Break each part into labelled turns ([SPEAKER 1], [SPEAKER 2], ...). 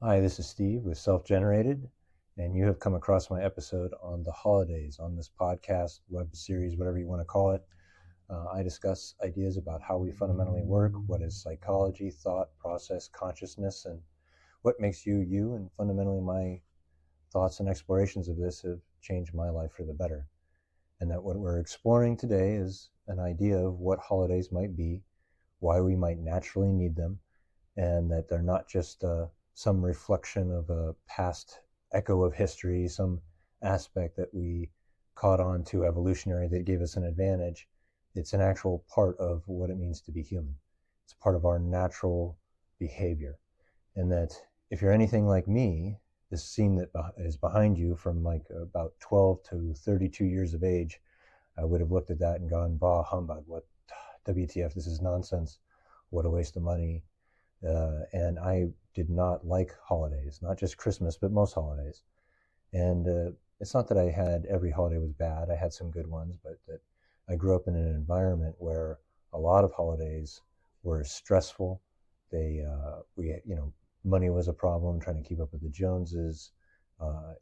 [SPEAKER 1] Hi, this is Steve with Self-Generated, and you have come across my episode on the holidays on this podcast, web series, whatever you want to call it. I discuss ideas about how we fundamentally work, what is psychology, thought, process, consciousness, and what makes you, you, and fundamentally my thoughts and explorations of this have changed my life for the better. And that what we're exploring today is an idea of what holidays might be, why we might naturally need them, and that they're not just some reflection of a past echo of history, some aspect that we caught on to evolutionary that gave us an advantage. It's an actual part of what it means to be human. It's part of our natural behavior. And that if you're anything like me, this scene that is behind you from like about 12 to 32 years of age, I would have looked at that and gone, bah, humbug, what, WTF, this is nonsense, what a waste of money. And I did not like holidays, not just Christmas, but most holidays. And it's not that I had every holiday was bad. I had some good ones, but that I grew up in an environment where a lot of holidays were stressful. Money was a problem, trying to keep up with the Joneses.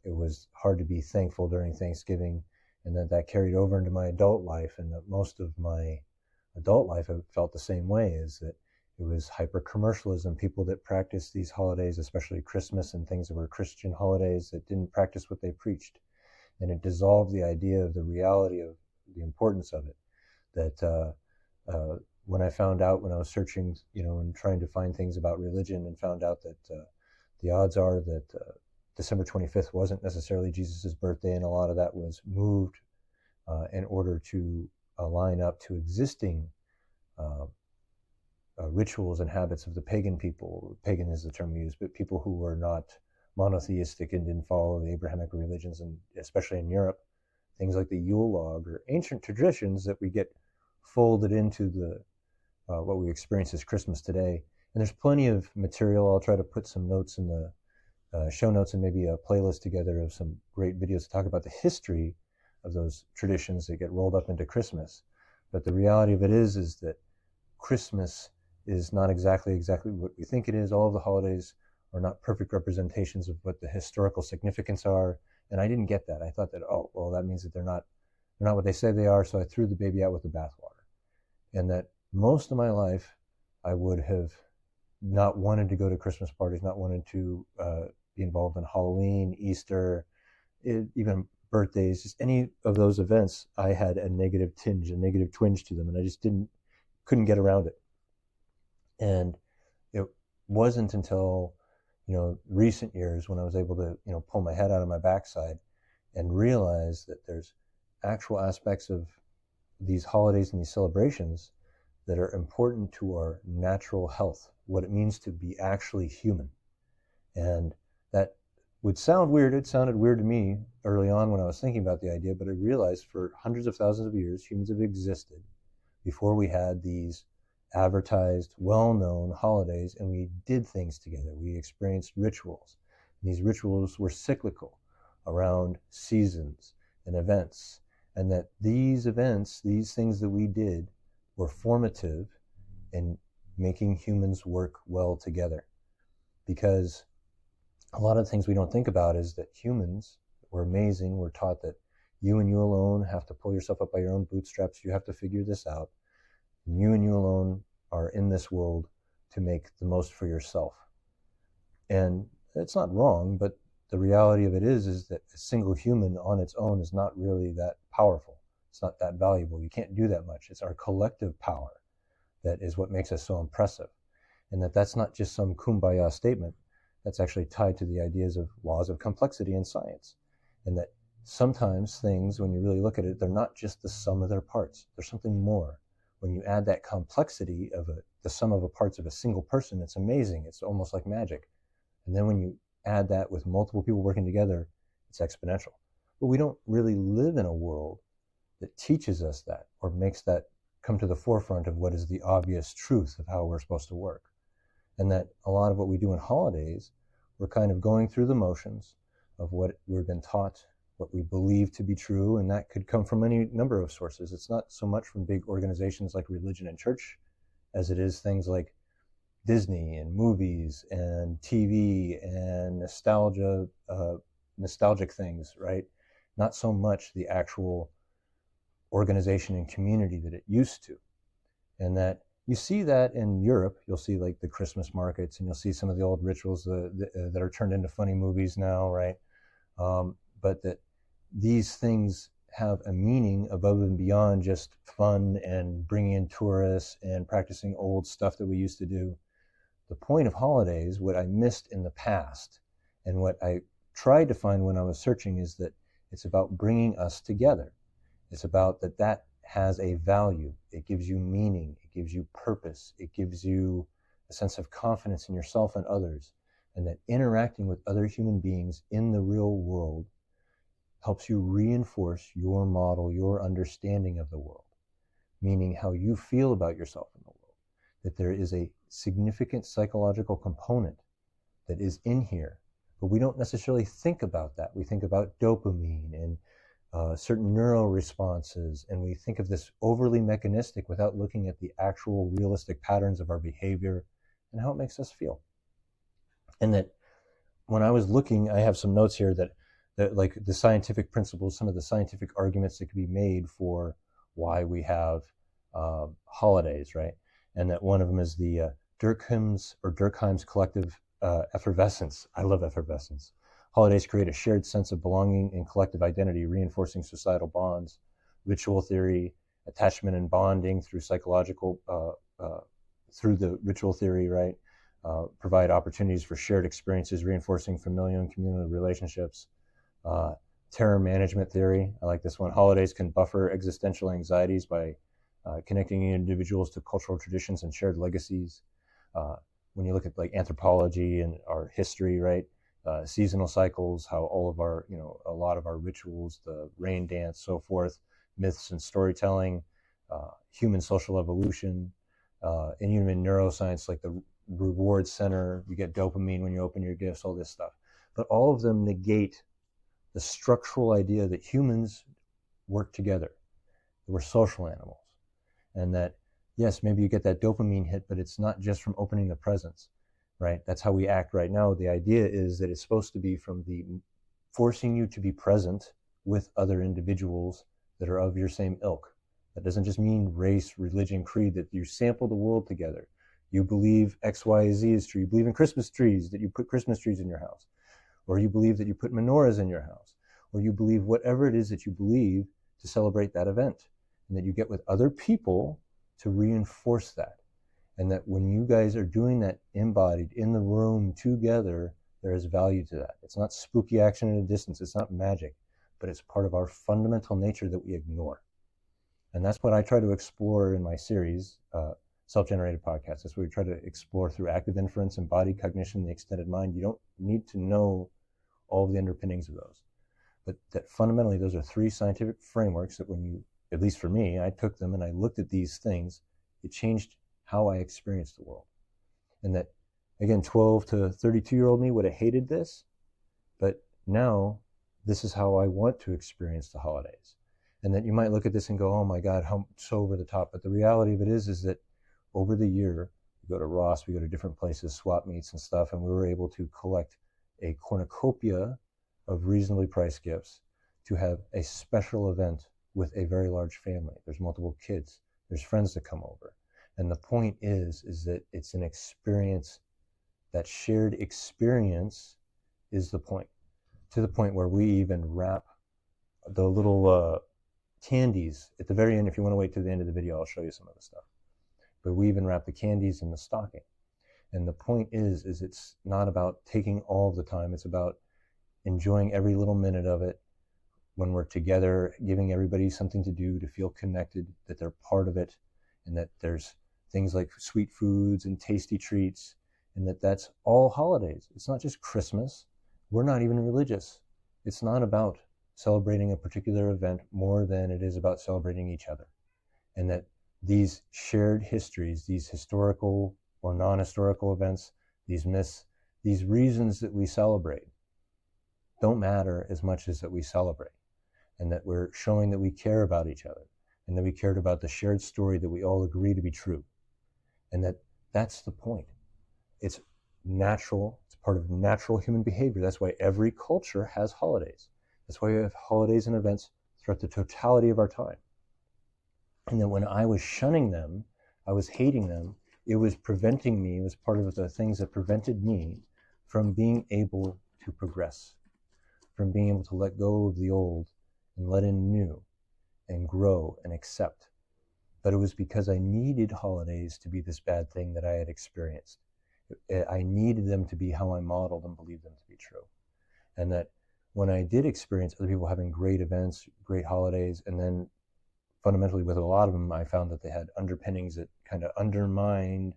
[SPEAKER 1] It was hard to be thankful during Thanksgiving, and that carried over into my adult life. And that most of my adult life, I felt the same way, is that it was hypercommercialism, people that practiced these holidays, especially Christmas and things that were Christian holidays, that didn't practice what they preached. And it dissolved the idea of the reality of the importance of it. That when I found out, when I was searching, and trying to find things about religion, and found out that the odds are that December 25th wasn't necessarily Jesus' birthday, and a lot of that was moved in order to line up to existing rituals and habits of the pagan people. Pagan is the term we use, but people who were not monotheistic and didn't follow the Abrahamic religions, and especially in Europe, things like the Yule log or ancient traditions that we get folded into the what we experience as Christmas today. And there's plenty of material. I'll try to put some notes in the show notes and maybe a playlist together of some great videos to talk about the history of those traditions that get rolled up into Christmas. But the reality of it is that Christmas is not exactly what we think it is. All of the holidays are not perfect representations of what the historical significance are. And I didn't get that. I thought that, oh, well, that means that they're not what they say they are. So I threw the baby out with the bathwater. And that most of my life, I would have not wanted to go to Christmas parties, not wanted to be involved in Halloween, Easter, even birthdays, just any of those events. I had a negative twinge to them, and I just couldn't get around it. And it wasn't until, recent years when I was able to, pull my head out of my backside and realize that there's actual aspects of these holidays and these celebrations that are important to our natural health, what it means to be actually human. And that would sound weird. It sounded weird to me early on when I was thinking about the idea, but I realized for hundreds of thousands of years, humans have existed before we had these advertised, well-known holidays, and we did things together. We experienced rituals. And these rituals were cyclical around seasons and events, and that these events, these things that we did, were formative in making humans work well together. Because a lot of the things we don't think about is that humans, we're amazing. We're taught that you and you alone have to pull yourself up by your own bootstraps. You have to figure this out. You and you alone are in this world to make the most for yourself. And it's not wrong, but the reality of it is that a single human on its own is not really that powerful. It's not that valuable. You can't do that much. It's our collective power that is what makes us so impressive. And that's not just some kumbaya statement. That's actually tied to the ideas of laws of complexity in science. And that sometimes things, when you really look at it, they're not just the sum of their parts. There's something more. When you add that complexity of the sum of the parts of a single person, it's amazing. It's almost like magic. And then when you add that with multiple people working together, it's exponential. But we don't really live in a world that teaches us that or makes that come to the forefront of what is the obvious truth of how we're supposed to work. And that a lot of what we do in holidays, we're kind of going through the motions of what we've been taught, what we believe to be true, and that could come from any number of sources. It's not so much from big organizations like religion and church as it is things like Disney and movies and TV and nostalgic things, right? Not so much the actual organization and community that it used to. And that you see that in Europe. You'll see like the Christmas markets, and you'll see some of the old rituals that are turned into funny movies now, right? But that these things have a meaning above and beyond just fun and bringing in tourists and practicing old stuff that we used to do. The point of holidays, what I missed in the past, and what I tried to find when I was searching, is that it's about bringing us together. It's about that has a value. It gives you meaning. It gives you purpose. It gives you a sense of confidence in yourself and others. And that interacting with other human beings in the real world helps you reinforce your model, your understanding of the world, meaning how you feel about yourself in the world. That there is a significant psychological component that is in here, but we don't necessarily think about that. We think about dopamine and certain neural responses, and we think of this overly mechanistic without looking at the actual realistic patterns of our behavior and how it makes us feel. And that when I was looking, I have some notes here that like the scientific principles, some of the scientific arguments that can be made for why we have holidays, right? And that one of them is the Durkheim's collective effervescence. I love effervescence. Holidays create a shared sense of belonging and collective identity, reinforcing societal bonds. Ritual theory, attachment and bonding through psychological, through the ritual theory, right? Provide opportunities for shared experiences, reinforcing familial and communal relationships. Terror management theory, I like this one. Holidays can buffer existential anxieties by connecting individuals to cultural traditions and shared legacies. When you look at like anthropology and our history, right? Seasonal cycles, how all of our, a lot of our rituals, the rain dance, so forth, myths and storytelling, human social evolution, and even in neuroscience, like the reward center, you get dopamine when you open your gifts, all this stuff. But all of them negate the structural idea that humans work together, that we're social animals, and that, yes, maybe you get that dopamine hit, but it's not just from opening the presents, right? That's how we act right now. The idea is that it's supposed to be from the forcing you to be present with other individuals that are of your same ilk. That doesn't just mean race, religion, creed, that you sample the world together. You believe X, Y, Z is true. You believe in Christmas trees, that you put Christmas trees in your house. Or you believe that you put menorahs in your house. Or you believe whatever it is that you believe to celebrate that event. And that you get with other people to reinforce that. And that when you guys are doing that embodied in the room together, there is value to that. It's not spooky action at a distance. It's not magic. But it's part of our fundamental nature that we ignore. And that's what I try to explore in my series, Self-Generated Podcast. That's what we try to explore through active inference, embodied cognition, the extended mind. You don't need to know all of the underpinnings of those. But that fundamentally, those are three scientific frameworks that when you, at least for me, I took them and I looked at these things, it changed how I experienced the world. And that, again, 12 to 32-year-old me would have hated this, but now this is how I want to experience the holidays. And that you might look at this and go, oh my God, how so over the top. But the reality of it is that over the year, we go to Ross, we go to different places, swap meets and stuff, and we were able to collect a cornucopia of reasonably priced gifts to have a special event with a very large family. There's multiple kids, there's friends that come over. And the point is that it's an experience, that shared experience is the point, to the point where we even wrap the little candies at the very end. If you want to wait to the end of the video, I'll show you some of the stuff. But we even wrap the candies in the stocking. And the point is it's not about taking all of the time. It's about enjoying every little minute of it when we're together, giving everybody something to do, to feel connected, that they're part of it, and that there's things like sweet foods and tasty treats, and that's all holidays. It's not just Christmas. We're not even religious. It's not about celebrating a particular event more than it is about celebrating each other. And that these shared histories, these historical or non-historical events, these myths, these reasons that we celebrate don't matter as much as that we celebrate. And that we're showing that we care about each other, and that we cared about the shared story that we all agree to be true. And that's the point. it's natural. It's part of natural human behavior. That's why every culture has holidays. That's why we have holidays and events throughout the totality of our time. And then when I was shunning them, I was hating them, it was preventing me, it was part of the things that prevented me from being able to progress, from being able to let go of the old and let in new and grow and accept. But it was because I needed holidays to be this bad thing that I had experienced. I needed them to be how I modeled and believed them to be true. And that when I did experience other people having great events, great holidays, and then fundamentally with a lot of them, I found that they had underpinnings that kind of undermined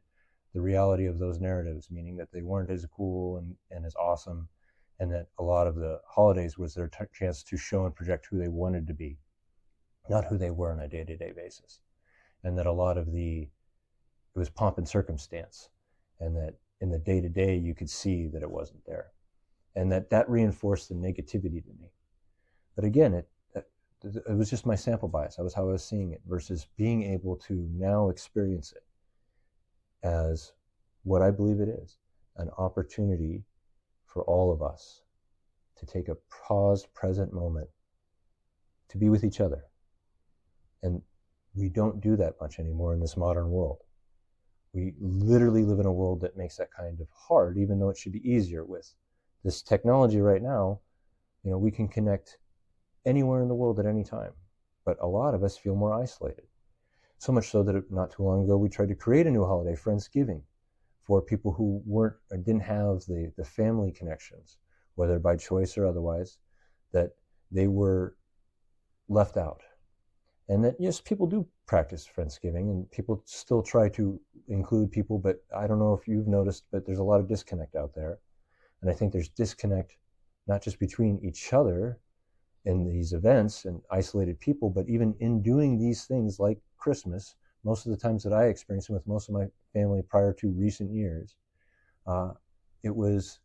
[SPEAKER 1] the reality of those narratives, meaning that they weren't as cool and as awesome, and that a lot of the holidays was their chance to show and project who they wanted to be, not who they were on a day-to-day basis. And that a lot of it was pomp and circumstance, and that in the day-to-day you could see that it wasn't there. And that reinforced the negativity to me. But again, it was just my sample bias. That was how I was seeing it, versus being able to now experience it as what I believe it is, an opportunity for all of us to take a paused, present moment to be with each other. And we don't do that much anymore in this modern world. We literally live in a world that makes that kind of hard, even though it should be easier. With this technology right now, we can connect anywhere in the world at any time. But a lot of us feel more isolated. So much so that not too long ago, we tried to create a new holiday, Friendsgiving, for people who didn't have the family connections, whether by choice or otherwise, that they were left out. And that, yes, people do practice Friendsgiving, and people still try to include people, but I don't know if you've noticed, but there's a lot of disconnect out there. And I think there's disconnect not just between each other in these events and isolated people, but even in doing these things like Christmas. Most of the times that I experienced with most of my family prior to recent years, it was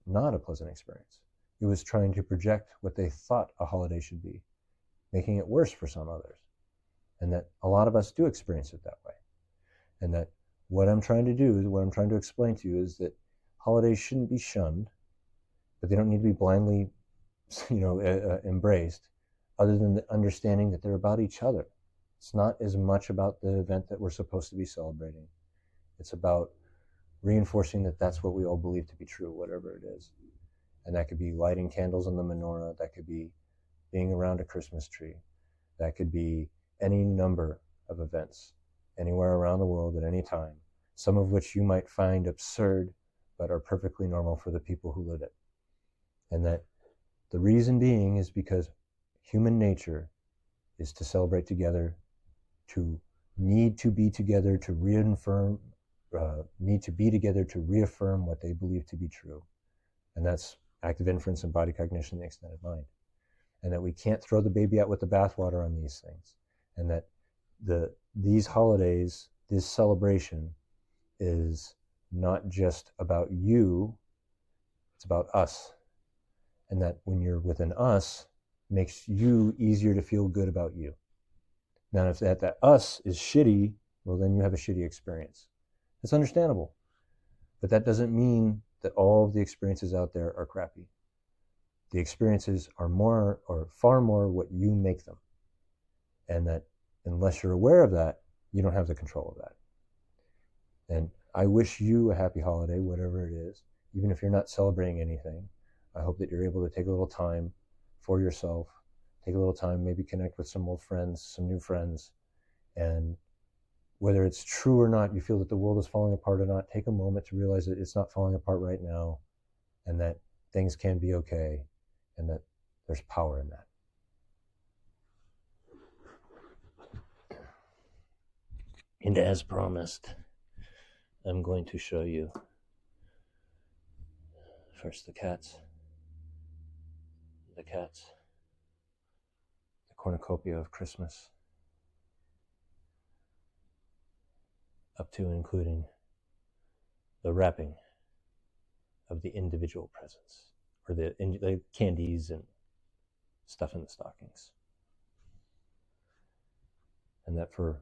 [SPEAKER 1] not a pleasant experience. It was trying to project what they thought a holiday should be, making it worse for some others. And that a lot of us do experience it that way. And that what I'm trying to do, what I'm trying to explain to you, is that holidays shouldn't be shunned, but they don't need to be blindly embraced, other than the understanding that they're about each other. It's not as much about the event that we're supposed to be celebrating. It's about reinforcing that that's what we all believe to be true, whatever it is. And that could be lighting candles on the menorah, that could be being around a Christmas tree, that could be any number of events anywhere around the world at any time, some of which you might find absurd but are perfectly normal for the people who live it. And that the reason being is because human nature is to celebrate together, to need to be together to reaffirm what they believe to be true. And that's active inference, embodied cognition, the extended mind. And that we can't throw the baby out with the bathwater on these things. And that these holidays, this celebration, is not just about you, it's about us. And that when you're within us, makes you easier to feel good about you. Now, if that us is shitty, well, then you have a shitty experience. It's understandable. But that doesn't mean that all of the experiences out there are crappy. The experiences are far more what you make them. And that unless you're aware of that, you don't have the control of that. And I wish you a happy holiday, whatever it is, even if you're not celebrating anything. I hope that you're able to take a little time for yourself, take a little time, maybe connect with some old friends, some new friends, and whether it's true or not, you feel that the world is falling apart or not, take a moment to realize that it's not falling apart right now, and that things can be okay, and that there's power in that. And as promised, I'm going to show you first the cornucopia of Christmas, up to and including the wrapping of the individual presents, or the candies and stuff in the stockings. And that for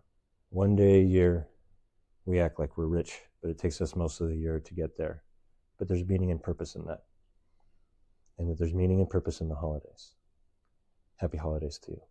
[SPEAKER 1] one day a year, we act like we're rich but it takes us most of the year to get there. But there's meaning and purpose in that. And that there's meaning and purpose in the holidays. Happy holidays to you.